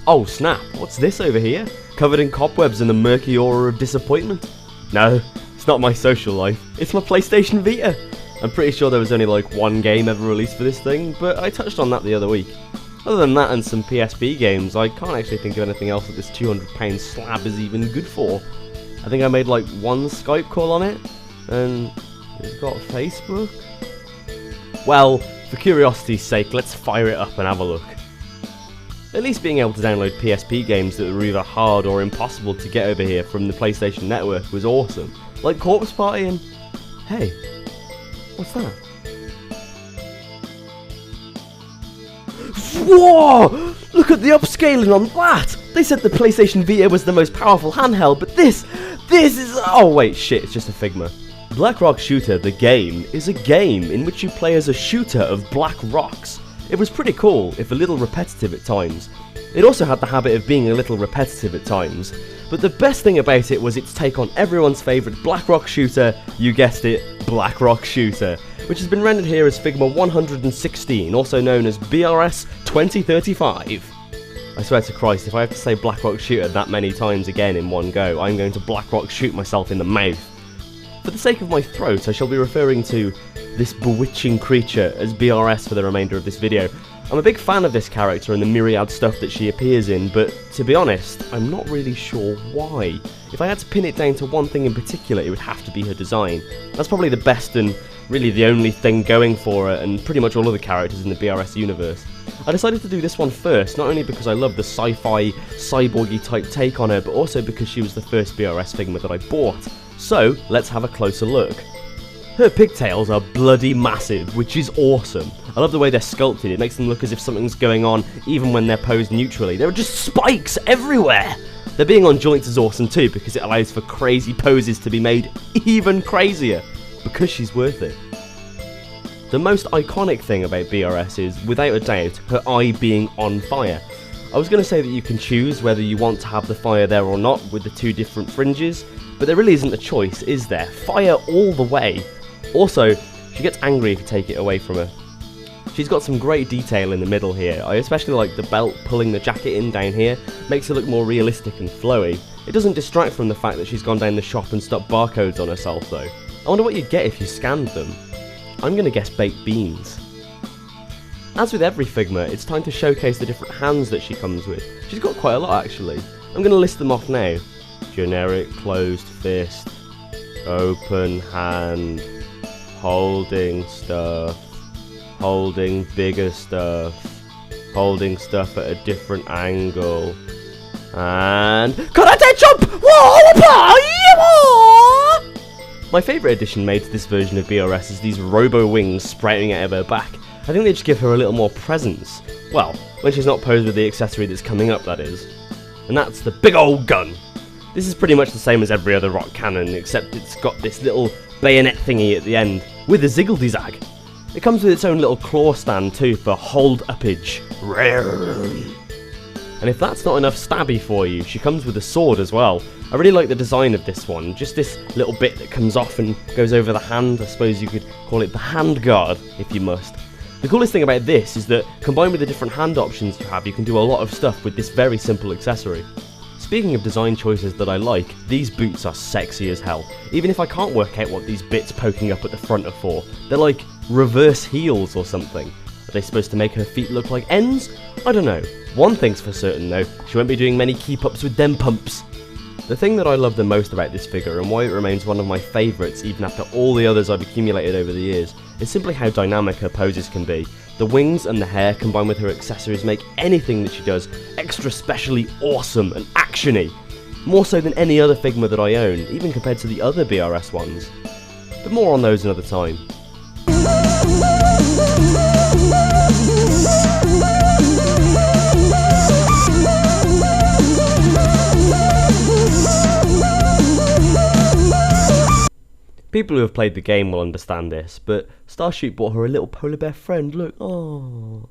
Oh snap, what's this over here? Covered in cobwebs and the murky aura of disappointment? No, it's not my social life, it's my PlayStation Vita. I'm pretty sure there was only like one game ever released for this thing, but I touched on that the other week. Other than that and some PSP games, I can't actually think of anything else that this £200 slab is even good for. I think I made like one Skype call on it, and it's got Facebook. Well, for curiosity's sake, let's fire it up and have a look. At least being able to download PSP games that were either hard or impossible to get over here from the PlayStation Network was awesome. Like Corpse Party and... Hey, what's that? Whoa! Look at the upscaling on that! They said the PlayStation Vita was the most powerful handheld, but this is... Oh wait, shit, it's just a Figma. Black Rock Shooter, the game, is a game in which you play as a shooter of black rocks. It was pretty cool, if a little repetitive at times. It also had the habit of being a little repetitive at times, but the best thing about it was its take on everyone's favourite Black Rock Shooter, you guessed it, Black Rock Shooter, which has been rendered here as Figma 116, also known as BRS 2035. I swear to Christ, if I have to say Black Rock Shooter that many times again in one go, I'm going to Black Rock shoot myself in the mouth. For the sake of my throat, I shall be referring to this bewitching creature as BRS for the remainder of this video. I'm a big fan of this character and the myriad stuff that she appears in, but to be honest, I'm not really sure why. If I had to pin it down to one thing in particular, it would have to be her design. That's probably the best and really the only thing going for her and pretty much all other characters in the BRS universe. I decided to do this one first, not only because I love the sci-fi, cyborgy type take on her, but also because she was the first BRS Figma that I bought. So, let's have a closer look. Her pigtails are bloody massive, which is awesome. I love the way they're sculpted, it makes them look as if something's going on even when they're posed neutrally. There are just spikes everywhere! Their being on joints is awesome too, because it allows for crazy poses to be made even crazier, because she's worth it. The most iconic thing about BRS is, without a doubt, her eye being on fire. I was going to say that you can choose whether you want to have the fire there or not with the two different fringes, but there really isn't a choice, is there? Fire all the way. Also, she gets angry if you take it away from her. She's got some great detail in the middle here. I especially like the belt pulling the jacket in down here, makes it look more realistic and flowy. It doesn't distract from the fact that she's gone down the shop and stuck barcodes on herself though. I wonder what you'd get if you scanned them. I'm going to guess baked beans. As with every Figma, it's time to showcase the different hands that she comes with. She's got quite a lot actually. I'm going to list them off now. Generic closed fist, open hand, holding stuff, holding bigger stuff, holding stuff at a different angle, and karate chop! My favourite addition made to this version of BRS is these robo wings sprouting out of her back. I think they just give her a little more presence. Well, when she's not posed with the accessory that's coming up, that is. And that's the big old gun. This is pretty much the same as every other rock cannon, except it's got this little bayonet thingy at the end, with a ziggle-zag. It comes with its own little claw stand too for hold-uppage. And if that's not enough stabby for you, she comes with a sword as well. I really like the design of this one, just this little bit that comes off and goes over the hand. I suppose you could call it the hand guard, if you must. The coolest thing about this is that, combined with the different hand options you have, you can do a lot of stuff with this very simple accessory. Speaking of design choices that I like, these boots are sexy as hell. Even if I can't work out what these bits poking up at the front are for, they're like reverse heels or something. Are they supposed to make her feet look like ends? I don't know. One thing's for certain though, she won't be doing many keep-ups with them pumps. The thing that I love the most about this figure, and why it remains one of my favourites even after all the others I've accumulated over the years, is simply how dynamic her poses can be. The wings and the hair combined with her accessories make anything that she does extra specially awesome and actiony. More so than any other Figma that I own, even compared to the other BRS ones. But more on those another time. People who have played the game will understand this, but Starshoot bought her a little polar bear friend, look, aww.